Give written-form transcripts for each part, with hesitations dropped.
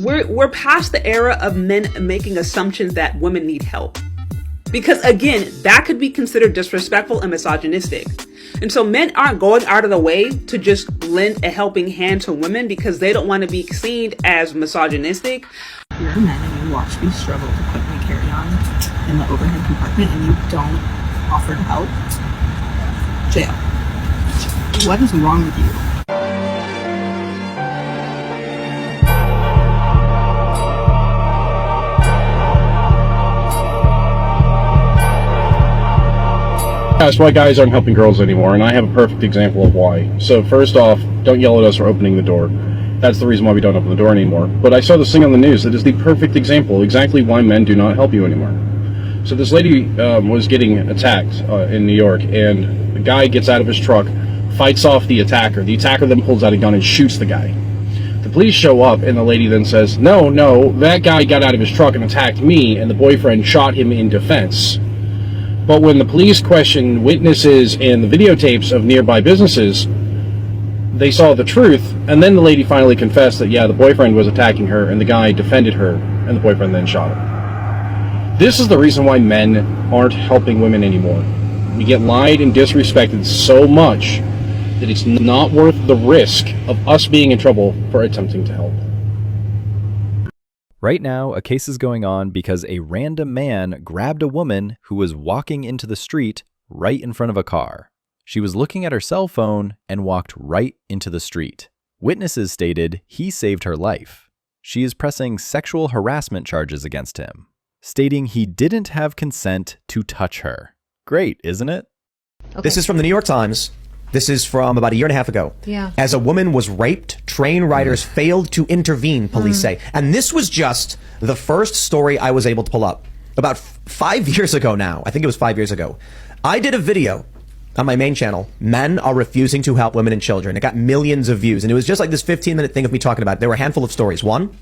We're past the era of men making assumptions that women need help. Because again, that could be considered disrespectful and misogynistic. And so men aren't going out of the way to just lend a helping hand to women because they don't want to be seen as misogynistic. You're a man and you watch me struggle to put my carry-on in the overhead compartment and you don't offer to help. Jail. What is wrong with you? That's why guys aren't helping girls anymore, and I have a perfect example of why. So first off, don't yell at us for opening the door. That's the reason why we don't open the door anymore. But I saw this thing on the news that is the perfect example, exactly why men do not help you anymore. So this lady was getting attacked in New York, and the guy gets out of his truck, fights off the attacker. The attacker then pulls out a gun and shoots the guy. The police show up, and the lady then says, no, that guy got out of his truck and attacked me, and the boyfriend shot him in defense. But when the police questioned witnesses and the videotapes of nearby businesses, they saw the truth, and then the lady finally confessed that, yeah, the boyfriend was attacking her, and the guy defended her, and the boyfriend then shot her. This is the reason why men aren't helping women anymore. We get lied and disrespected so much that it's not worth the risk of us being in trouble for attempting to help. Right now, a case is going on because a random man grabbed a woman who was walking into the street right in front of a car. She was looking at her cell phone and walked right into the street. Witnesses stated he saved her life. She is pressing sexual harassment charges against him, stating he didn't have consent to touch her. Great, isn't it? Okay. This is from the New York Times. This is from about a year and a half ago. Yeah. As a woman was raped, train riders failed to intervene, police say. And this was just the first story I was able to pull up. About 5 years ago now. I think it was 5 years ago. I did a video on my main channel. Men are refusing to help women and children. It got millions of views. And it was just like this 15-minute thing of me talking about it. There were a handful of stories. One,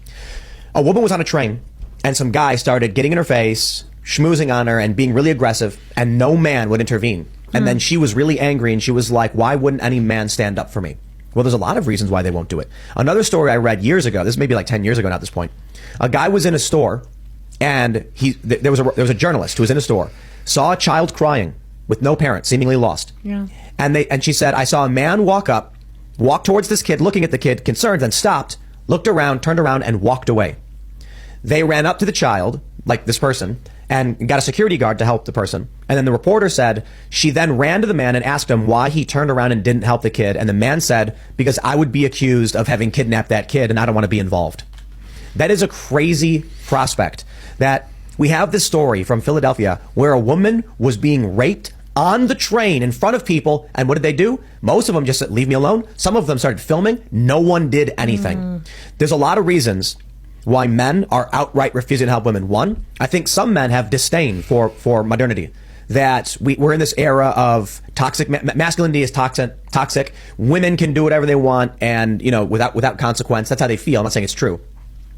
a woman was on a train and some guy started getting in her face, schmoozing on her and being really aggressive, and no man would intervene. And then she was really angry and she was like, why wouldn't any man stand up for me? Well, there's a lot of reasons why they won't do it. Another story I read years ago, this may be like 10 years ago now at this point. A guy was in a store and there was a journalist who was in a store, saw a child crying with no parents, seemingly lost. Yeah. And she said, I saw a man walk towards this kid, looking at the kid, concerned, then stopped, looked around, turned around and walked away. They ran up to the child, like this person, and got a security guard to help the person. And then the reporter said she then ran to the man and asked him why he turned around and didn't help the kid. And the man said, because I would be accused of having kidnapped that kid and I don't want to be involved. That is a crazy prospect that we have this story from Philadelphia where a woman was being raped on the train in front of people. And what did they do? Most of them just said, leave me alone. Some of them started filming. No one did anything. There's a lot of reasons why men are outright refusing to help women. One, I think some men have disdain for modernity. That we're in this era of toxic, masculinity is toxic. Women can do whatever they want and, without consequence. That's how they feel. I'm not saying it's true.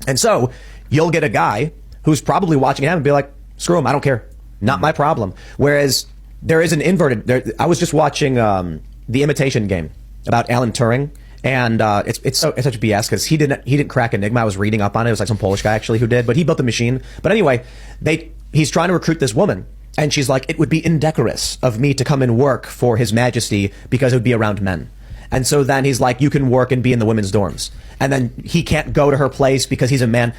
And so you'll get a guy who's probably watching him and be like, screw him, I don't care. Not my problem. Whereas there is an inverted, I was just watching The Imitation Game about Alan Turing. And it's such BS because he didn't crack Enigma. I was reading up on it. It was like some Polish guy actually who did, but he built the machine. But anyway, he's trying to recruit this woman, and she's like, it would be indecorous of me to come and work for His Majesty because it would be around men. And so then he's like, you can work and be in the women's dorms, and then he can't go to her place because he's a man.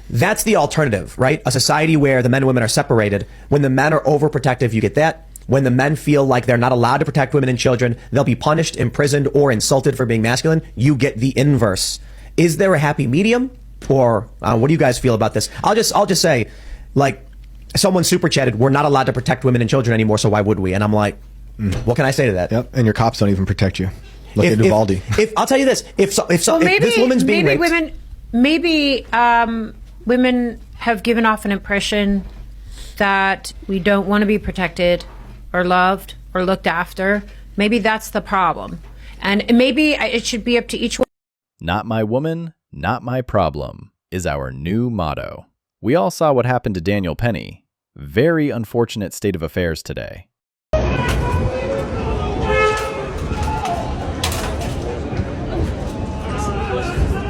That's the alternative, right? A society where the men and women are separated. When the men are overprotective, you get that. When the men feel like they're not allowed to protect women and children, they'll be punished, imprisoned, or insulted for being masculine. You get the inverse. Is there a happy medium? Or what do you guys feel about this? I'll just say, like, someone super chatted, we're not allowed to protect women and children anymore, so why would we? And I'm like, what can I say to that? Yep, and your cops don't even protect you. Look at Uvalde. If I'll tell you this, if this woman's being raped, women have given off an impression that we don't want to be protected or loved or looked after. Maybe that's the problem. And maybe it should be up to each one. Not my woman, not my problem is our new motto. We all saw what happened to Daniel Penny. Very unfortunate state of affairs today.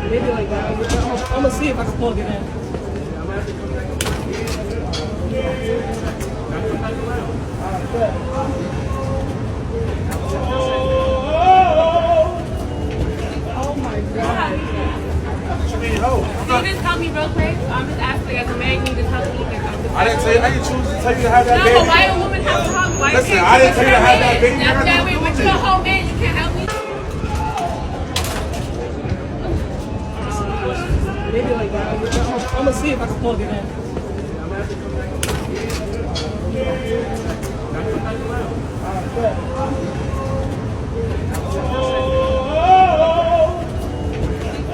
Maybe like that. gonna see if I can plug it in. Oh my God. Can you just help me real quick? I'm just asking as a man, you need to help me. I didn't say I didn't choose to tell you to have that No, baby. but why a woman have to help? Why Listen, can't I didn't tell you to have that baby. That's that way, but you're a whole man, you can't help me. Maybe like that. I'm gonna see if I can plug it in.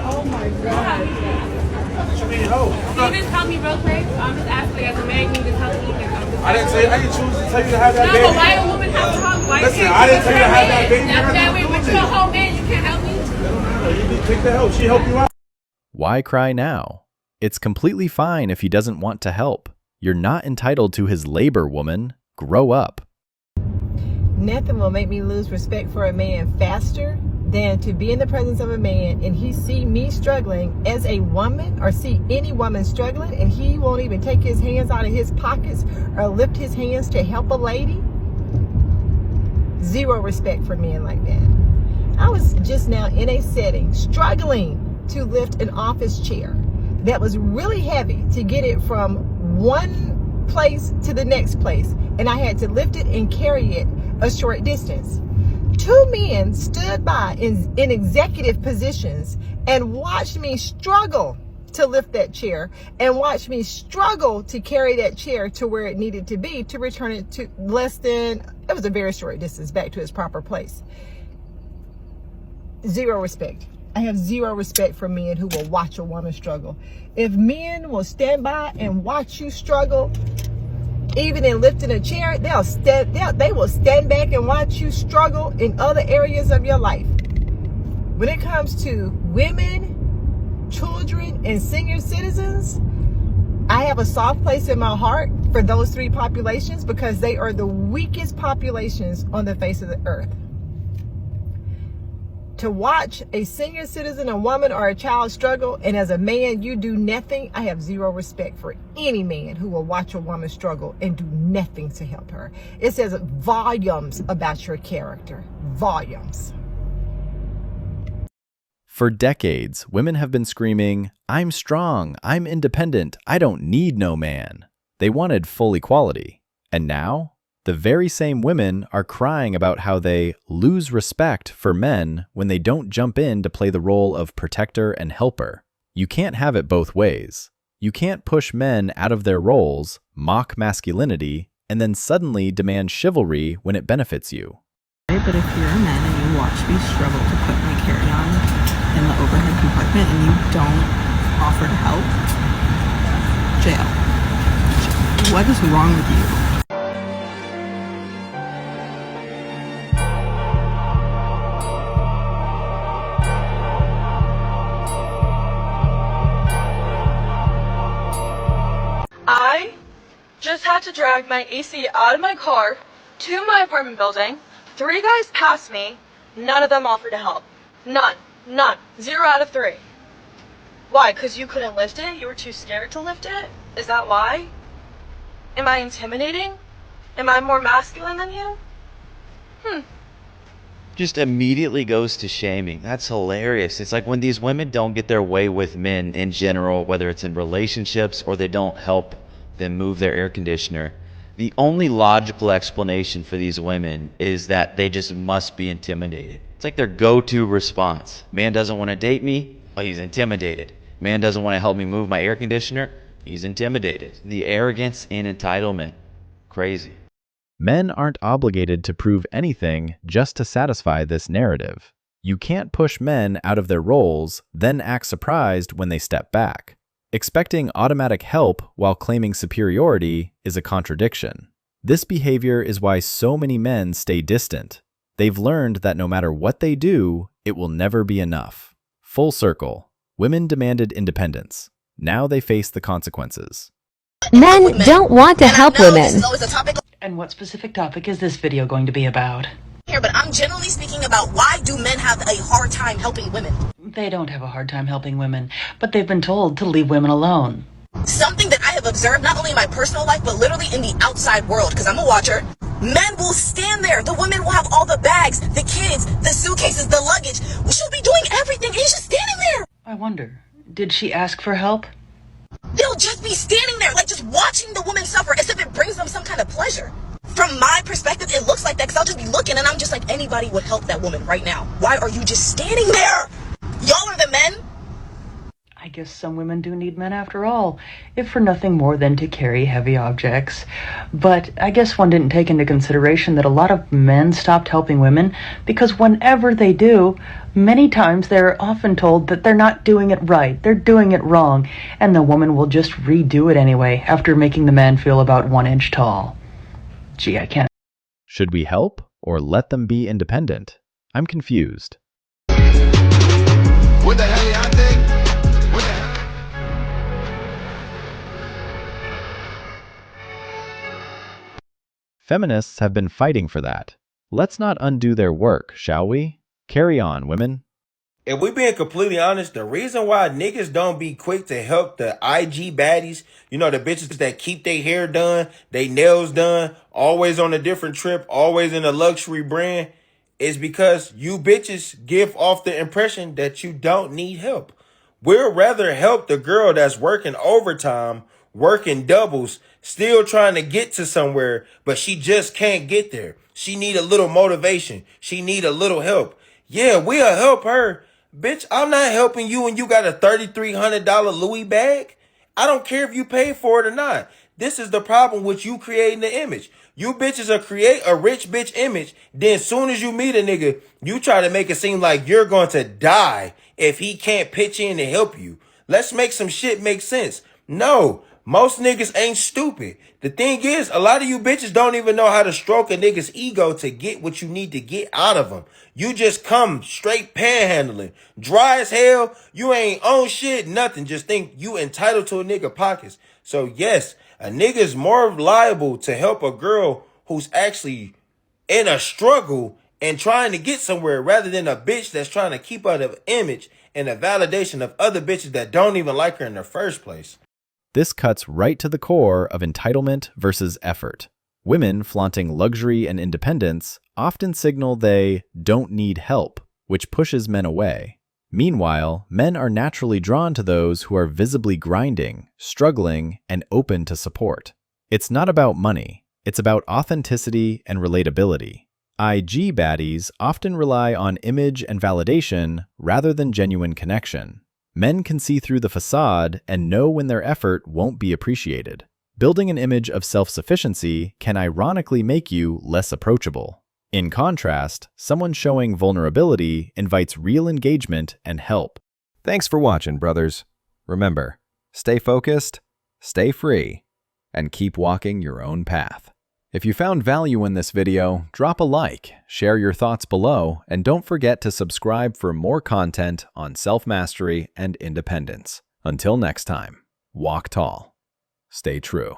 Oh my God. Can you just help me real quick? I'm just asking as a man, you need to help me. I didn't say I didn't choose to tell you to have that No, baby. but why a woman have to help? Why Listen, can't I didn't tell you to have that baby. That's that way, but you're a whole man, you can't help me. You need to take the help. She helped you out. Why cry now? It's completely fine if he doesn't want to help. You're not entitled to his labor, woman. Grow up. Nothing will make me lose respect for a man faster than to be in the presence of a man and he see me struggling as a woman, or see any woman struggling, and he won't even take his hands out of his pockets or lift his hands to help a lady. Zero respect for men like that. I was just now in a setting struggling to lift an office chair that was really heavy, to get it from one place to the next place, and I had to lift it and carry it a short distance. Two men stood by in executive positions and watched me struggle to lift that chair, and watched me struggle to carry that chair to where it needed to be, to return it to it was a very short distance back to its proper place. Zero respect. I have zero respect for men who will watch a woman struggle. If men will stand by and watch you struggle, even in lifting a chair, they will stand back and watch you struggle in other areas of your life. When it comes to women, children, and senior citizens, I have a soft place in my heart for those three populations, because they are the weakest populations on the face of the earth. To watch a senior citizen, a woman, or a child struggle, and as a man you do nothing, I have zero respect for any man who will watch a woman struggle and do nothing to help her. It says volumes about your character. Volumes. For decades, women have been screaming, "I'm strong, I'm independent, I don't need no man." They wanted full equality. And now, the very same women are crying about how they lose respect for men when they don't jump in to play the role of protector and helper. You can't have it both ways. You can't push men out of their roles, mock masculinity, and then suddenly demand chivalry when it benefits you. But if you're a man and you watch me struggle to put my carry-on in the overhead compartment and you don't offer to help, jail. What is wrong with you? I just had to drag my AC out of my car to my apartment building. 3 guys passed me. None of them offered to help. None. None. 0 out of 3. Why? Because you couldn't lift it? You were too scared to lift it? Is that why? Am I intimidating? Am I more masculine than you? Just immediately goes to shaming. That's hilarious. It's like when these women don't get their way with men in general, whether it's in relationships or they don't help them move their air conditioner, the only logical explanation for these women is that they just must be intimidated. It's like their go-to response. Man doesn't want to date me? Oh, he's intimidated. Man doesn't want to help me move my air conditioner? He's intimidated. The arrogance and entitlement. Crazy. Men aren't obligated to prove anything just to satisfy this narrative. You can't push men out of their roles, then act surprised when they step back. Expecting automatic help while claiming superiority is a contradiction. This behavior is why so many men stay distant. They've learned that no matter what they do, it will never be enough. Full circle. Women demanded independence. Now they face the consequences. Men don't want to help women. And what specific topic is this video going to be about? here, but I'm generally speaking about why do men have a hard time helping women? They don't have a hard time helping women, but they've been told to leave women alone. Something that I have observed not only in my personal life, but literally in the outside world, because I'm a watcher. Men will stand there. The women will have all the bags, the kids, the suitcases, the luggage. She'll be doing everything, and he's just standing there. I wonder, did she ask for help? They'll just be standing there, like just watching the woman suffer as if it brings them some kind of pleasure. From my perspective, it looks like that, because I'll just be looking, and I'm just like, anybody would help that woman right now. Why are you just standing there? Y'all are the men. I guess some women do need men after all, if for nothing more than to carry heavy objects. But I guess one didn't take into consideration that a lot of men stopped helping women because whenever they do, many times they're often told that they're not doing it right, they're doing it wrong, and the woman will just redo it anyway after making the man feel about 1 inch tall. Gee, I can't. Should we help or let them be independent? I'm confused. What the hell y'all think? What the hell? Feminists have been fighting for that. Let's not undo their work, shall we? Carry on, women. If we being completely honest, the reason why niggas don't be quick to help the IG baddies, you know, the bitches that keep their hair done, they nails done, always on a different trip, always in a luxury brand, is because you bitches give off the impression that you don't need help. We'll rather help the girl that's working overtime, working doubles, still trying to get to somewhere, but she just can't get there. She need a little motivation. She need a little help. Yeah, we'll help her. Bitch, I'm not helping you when you got a $3,300 Louis bag. I don't care if you pay for it or not. This is the problem with you creating the image. You bitches are create a rich bitch image. Then soon as you meet a nigga, you try to make it seem like you're going to die if he can't pitch in and help you. Let's make some shit make sense. No, most niggas ain't stupid. The thing is, a lot of you bitches don't even know how to stroke a nigga's ego to get what you need to get out of him. You just come straight panhandling. Dry as hell. You ain't own shit, nothing. Just think you entitled to a nigga pockets. So yes, a nigga's more liable to help a girl who's actually in a struggle and trying to get somewhere rather than a bitch that's trying to keep up an image and a validation of other bitches that don't even like her in the first place. This cuts right to the core of entitlement versus effort. Women flaunting luxury and independence often signal they don't need help, which pushes men away. Meanwhile, men are naturally drawn to those who are visibly grinding, struggling, and open to support. It's not about money. It's about authenticity and relatability. IG baddies often rely on image and validation rather than genuine connection. Men can see through the facade and know when their effort won't be appreciated. Building an image of self-sufficiency can ironically make you less approachable. In contrast, someone showing vulnerability invites real engagement and help. Thanks for watching, brothers. Remember, stay focused, stay free, and keep walking your own path. If you found value in this video, drop a like, share your thoughts below, and don't forget to subscribe for more content on self-mastery and independence. Until next time, walk tall, stay true.